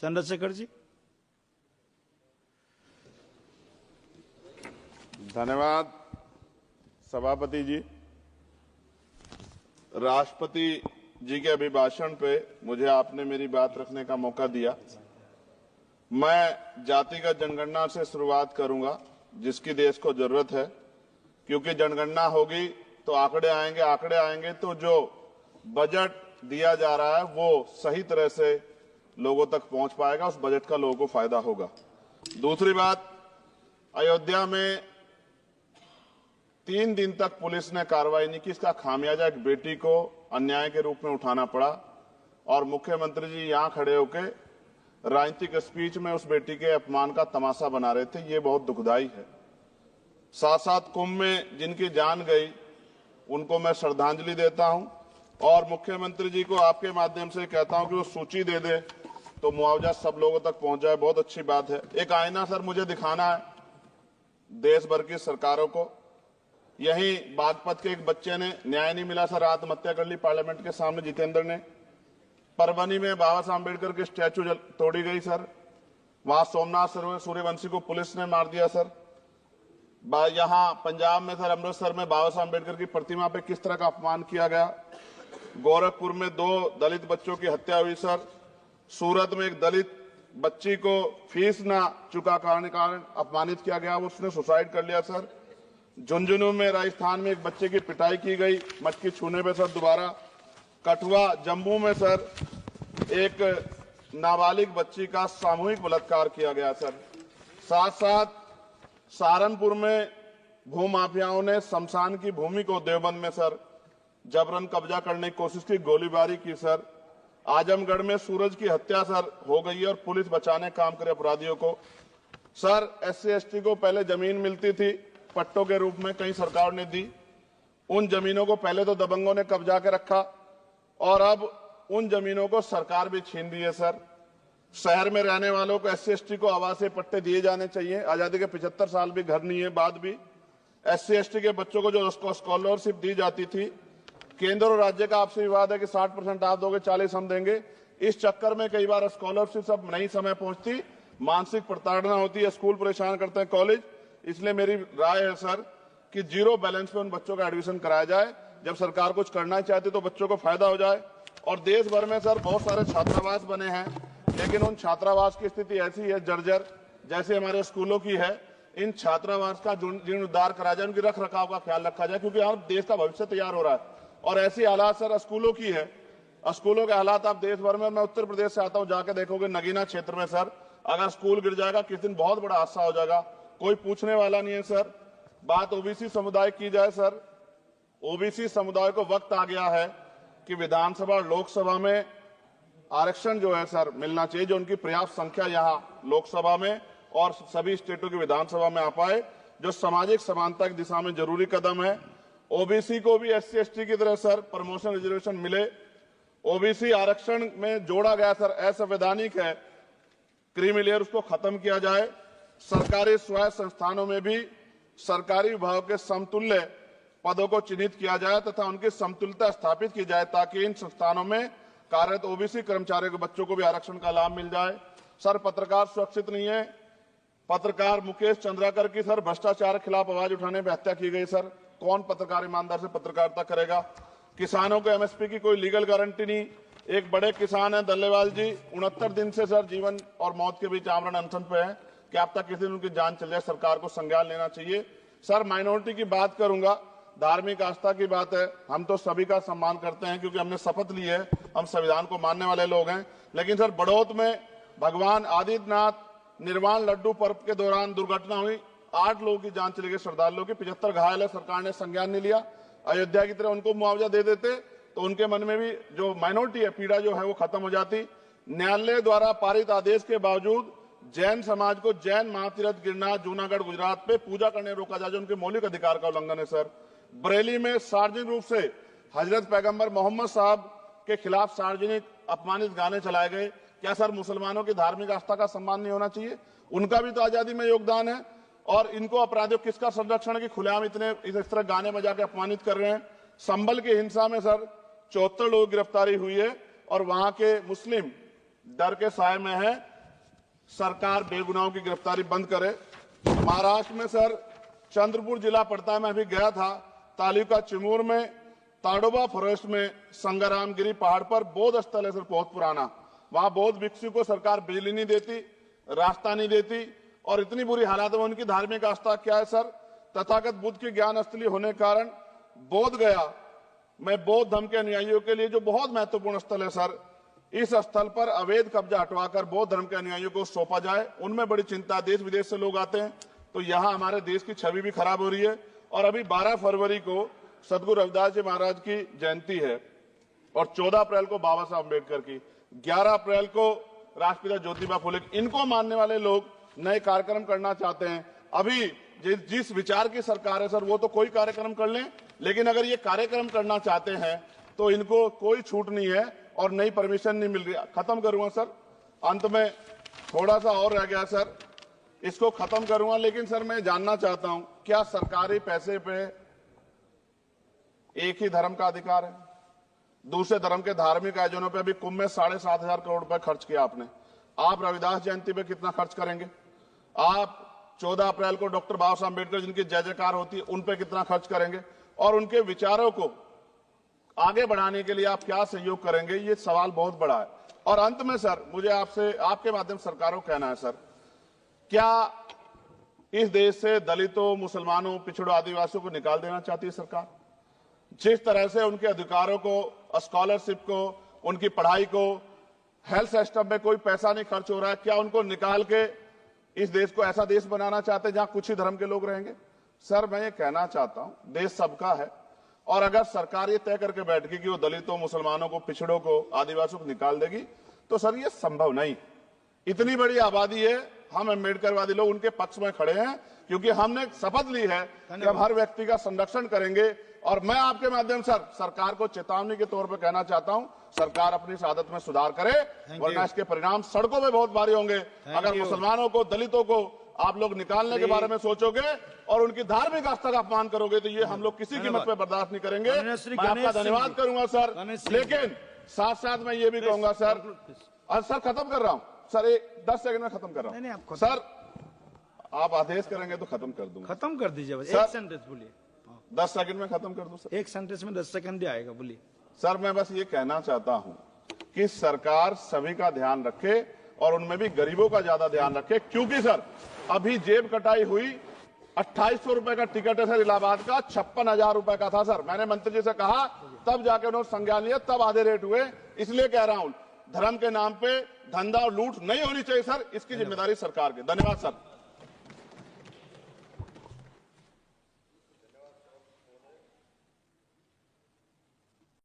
चंद्रशेखर जी। धन्यवाद सभापति जी। राष्ट्रपति जी के अभिभाषण पे मुझे आपने मेरी बात रखने का मौका दिया। मैं जातिगत जनगणना से शुरुआत करूंगा जिसकी देश को जरूरत है, क्योंकि जनगणना होगी तो आंकड़े आएंगे तो जो बजट दिया जा रहा है वो सही तरह से लोगों तक पहुंच पाएगा, उस बजट का लोगों को फायदा होगा। दूसरी बात, अयोध्या में 3 दिन तक पुलिस ने कार्रवाई नहीं की। इसका खामियाजा एक बेटी को अन्याय के रूप में उठाना पड़ा और मुख्यमंत्री जी यहां खड़े होकर राजनीतिक स्पीच में उस बेटी के अपमान का तमाशा बना रहे थे। ये बहुत दुखदाई है। साथ साथ कुंभ में जिनकी जान गई उनको मैं श्रद्धांजलि देता हूं और मुख्यमंत्री जी को आपके माध्यम से कहता हूं कि वो सूची दे दे तो मुआवजा सब लोगों तक पहुंच जाए। बहुत अच्छी बात है। एक आईना सर मुझे दिखाना है देश भर की सरकारों को। यही बागपत के एक बच्चे ने न्याय नहीं मिला सर, आत्महत्या कर ली पार्लियामेंट के सामने, जितेंद्र ने। परभनी में बाबा साहब अम्बेडकर की स्टैचू तोड़ी गई सर, वहां सोमनाथ सूर्यवंशी को पुलिस ने मार दिया सर। यहां पंजाब में सर, अमृतसर में बाबा साहब अम्बेडकर की प्रतिमा पे किस तरह का अपमान किया गया। गोरखपुर में 2 दलित बच्चों की हत्या हुई सर। सूरत में एक दलित बच्ची को फीस ना चुका कारण अपमानित किया गया, उसने सुसाइड कर लिया सर। झुंझुनू में राजस्थान में एक बच्चे की पिटाई की गई मटकी छूने पे सर दोबारा। कठुआ जम्मू में सर एक नाबालिग बच्ची का सामूहिक बलात्कार किया गया सर। साथ साथ सहारनपुर में भूमाफियाओं ने शमशान की भूमि को देवबंद में सर जबरन कब्जा करने की कोशिश की, गोलीबारी की सर। आजमगढ़ में सूरज की हत्या सर हो गई और पुलिस बचाने काम करे अपराधियों को। सर SC ST को पहले जमीन मिलती थी पट्टों के रूप में, कई सरकार ने दी। उन जमीनों को पहले तो दबंगों ने कब्जा के रखा और अब उन जमीनों को सरकार भी छीन रही है सर। शहर में रहने वालों को SC ST को आवासीय पट्टे दिए जाने चाहिए। आजादी के 75 साल भी घर नहीं है, बाद भी SC ST के बच्चों को जो स्कॉलरशिप दी जाती थी, केंद्र और राज्य का आपसे विवाद है कि 60% आप दोगे, 40 हम देंगे। इस चक्कर में कई बार स्कॉलरशिप सब नहीं समय पहुंचती, मानसिक प्रताड़ना होती है, स्कूल परेशान करते हैं, कॉलेज। इसलिए मेरी राय है सर कि 0 बैलेंस पे उन बच्चों का एडमिशन कराया जाए। जब सरकार कुछ करना चाहती तो बच्चों को फायदा हो जाए। और देश भर में सर बहुत सारे छात्रावास बने हैं, लेकिन उन छात्रावास की स्थिति ऐसी है जर्जर, जैसे हमारे स्कूलों की है। इन छात्रावास का जीर्णोद्धार कराया जाए, उनकी रख रखाव का ख्याल रखा जाए, क्योंकि यहाँ देश का भविष्य तैयार हो रहा है। और ऐसी हालात सर स्कूलों की है। स्कूलों के हालात आप देश भर में, मैं उत्तर प्रदेश से आता हूँ, जाके देखोगे नगीना क्षेत्र में सर अगर स्कूल गिर जाएगा किस दिन बहुत बड़ा हादसा हो जाएगा, कोई पूछने वाला नहीं है सर। बात OBC समुदाय की जाए सर, OBC समुदाय को वक्त आ गया है कि विधानसभा और लोकसभा में आरक्षण जो है सर मिलना चाहिए, जो उनकी पर्याप्त संख्या यहाँ लोकसभा में और सभी स्टेटों की विधानसभा में आ पाए, जो सामाजिक समानता की दिशा में जरूरी कदम है। OBC को भी SC ST की तरह सर प्रमोशन रिजर्वेशन मिले। OBC आरक्षण में जोड़ा गया सर असंवैधानिक है, क्रीमी लेयर, उसको खत्म किया जाए। सरकारी स्वायत्त संस्थानों में भी सरकारी विभाग के समतुल्य पदों को चिन्हित किया जाए तथा उनकी समतुल्यता स्थापित की जाए, ताकि इन संस्थानों में कार्यरत OBC कर्मचारियों के बच्चों को भी आरक्षण का लाभ मिल जाए। सर पत्रकार सुरक्षित नहीं है। पत्रकार मुकेश चंद्राकर की सर भ्रष्टाचार के खिलाफ आवाज उठाने पर हत्या की गई सर। कौन पत्रकार ईमानदार से पत्रकारिता करेगा। किसानों को MSP की कोई लीगल गारंटी नहीं। एक बड़े किसान है दल्लेवाल जी, 69 दिन से सर जीवन और मौत के बीच आमरण अनशन पे है। क्या अब तक किसी दिन उनकी जान चल जाए, सरकार को संज्ञान लेना चाहिए। सर माइनॉरिटी की बात करूंगा, धार्मिक आस्था की बात है, हम तो सभी का सम्मान करते हैं क्योंकि हमने शपथ ली है, हम संविधान को मानने वाले लोग हैं। लेकिन सर बड़ौत में भगवान आदित्यनाथ निर्वाण लड्डू पर्व के दौरान दुर्घटना हुई, 8 लोगों की जान चली गई, श्रद्धालुओं की, 75 घायल है, सरकार ने संज्ञान नहीं लिया। अयोध्या की तरह उनको मुआवजा दे देते तो उनके मन में भी जो माइनॉरिटी है पीड़ा जो है वो खत्म हो जाती। न्यायालय द्वारा पारित आदेश के बावजूद जैन समाज को जैन महातीर्थ गिरनार जूनागढ़ गुजरात पे पूजा करने रोका जाए, जो उनके मौलिक अधिकार का उल्लंघन है सर। बरेली में सार्वजनिक रूप से हजरत पैगंबर मोहम्मद साहब के खिलाफ सार्वजनिक अपमानित गाने चलाए गए। क्या सर मुसलमानों की धार्मिक आस्था का सम्मान नहीं होना चाहिए? उनका भी तो आजादी में योगदान है। और इनको अपराधियों किसका संरक्षण है कि खुलेआम इतने इस तरह गाने बजा के अपमानित कर रहे हैं। संभल की हिंसा में सर 74 लोगों की गिरफ्तारी हुई है और वहां के मुस्लिम डर के साए में है सरकार बेगुनाहों की गिरफ्तारी बंद करे। महाराष्ट्र में सर चंद्रपुर जिला पड़ता है, मैं अभी गया था, तालुका चिमूर में ताडोबा फॉरेस्ट में संग्रामगिरी पहाड़ पर बौद्ध स्थल है सर, बहुत पुराना। वहां बौद्ध भिक्षु को सरकार बिजली नहीं देती, रास्ता नहीं देती, और इतनी बुरी हालत में उनकी धार्मिक आस्था क्या है सर, तथागत बुद्ध की ज्ञान स्थली होने के कारण बोध गया में बौद्ध धर्म के अनुयायियों के लिए जो बहुत महत्वपूर्ण स्थल है सर, इस स्थल पर अवैध कब्जा हटवाकर बौद्ध धर्म के अनुयायियों को सौंपा जाए। उनमें बड़ी चिंता, देश विदेश से लोग आते हैं, तो यहाँ हमारे देश की छवि भी खराब हो रही है। और अभी 12 फरवरी को सदगुरु रविदास जी महाराज की जयंती है और 14 अप्रैल को बाबा साहब अम्बेडकर की, 11 अप्रैल को राष्ट्रपिता ज्योतिबा फुले। इनको मानने वाले लोग नए कार्यक्रम करना चाहते हैं। अभी जिस विचार की सरकार है सर, वो तो कोई कार्यक्रम कर लें, लेकिन अगर ये कार्यक्रम करना चाहते हैं तो इनको कोई छूट नहीं है और नई परमिशन नहीं मिल रही। खत्म करूंगा सर, अंत में थोड़ा सा और रह गया सर, इसको खत्म करूंगा। लेकिन सर मैं जानना चाहता हूं, क्या सरकारी पैसे पे एक ही धर्म का अधिकार है? दूसरे धर्म के धार्मिक आयोजनों पे अभी कुंभ में 7,500 करोड़ रुपए खर्च किया आपने। आप रविदास जयंती पे कितना खर्च करेंगे? आप 14 अप्रैल को डॉक्टर बाबा साहब अम्बेडकर जिनकी जय जयकार होती है, उन पे कितना खर्च करेंगे? और उनके विचारों को आगे बढ़ाने के लिए आप क्या सहयोग करेंगे? ये सवाल बहुत बड़ा है। और अंत में सर मुझे आपसे, आपके माध्यम से सरकारों को कहना है सर, क्या इस देश से दलितों, मुसलमानों, पिछड़ों, आदिवासियों को निकाल देना चाहती है सरकार? जिस तरह से उनके अधिकारों को, स्कॉलरशिप को, उनकी पढ़ाई को, हेल्थ सिस्टम में कोई पैसा नहीं खर्च हो रहा है, क्या उनको निकाल के इस देश को ऐसा देश बनाना चाहते हैं जहां कुछ ही धर्म के लोग रहेंगे? सर मैं ये कहना चाहता हूं, देश सबका है, और अगर सरकार ये तय करके बैठ गई कि वो दलितों, मुसलमानों को, पिछड़ों को, आदिवासियों को निकाल देगी, तो सर ये संभव नहीं। इतनी बड़ी आबादी है, हम अम्बेडकरवादी लोग उनके पक्ष में खड़े हैं, क्योंकि हमने शपथ ली है कि हम हर व्यक्ति का संरक्षण करेंगे। और मैं आपके माध्यम से सरकार को चेतावनी के तौर पर कहना चाहता हूं, सरकार अपनी इस आदत में सुधार करे, वरना इसके परिणाम सड़कों में बहुत भारी होंगे। अगर मुसलमानों को, दलितों को आप लोग निकालने के बारे में सोचोगे और उनकी धार्मिक आस्था का अपमान करोगे, तो ये हम लोग किसी कीमत पे बर्दाश्त नहीं करेंगे। मैं आपका धन्यवाद करूंगा सर, लेकिन साथ साथ मैं ये भी कहूंगा सर, सर खत्म कर रहा हूं सर, 10 सेकंड में खत्म कर रहा हूं सर, आप आदेश करेंगे तो खत्म कर दूंगा। खत्म कर दीजिए, एक सेंटेंस बोलिए। 10 सेकंड में खत्म कर दूं सर? एक सेंटेंस में 10 सेकंड भी आएगा, बोलिए सर। मैं बस ये कहना चाहता हूं कि सरकार सभी का ध्यान रखे और उनमें भी गरीबों का ज्यादा ध्यान रखे, क्योंकि सर अभी जेब कटाई हुई, 2800 रुपए का टिकट है सर इलाहाबाद का, 56,000 रुपए का था सर। मैंने मंत्री जी से कहा, तब जाके उन्होंने संज्ञान लिया, तब आधे रेट हुए। इसलिए कह रहा हूं, धर्म के नाम पे धंधा और लूट नहीं होनी चाहिए सर, इसकी जिम्मेदारी सरकार की। धन्यवाद सर।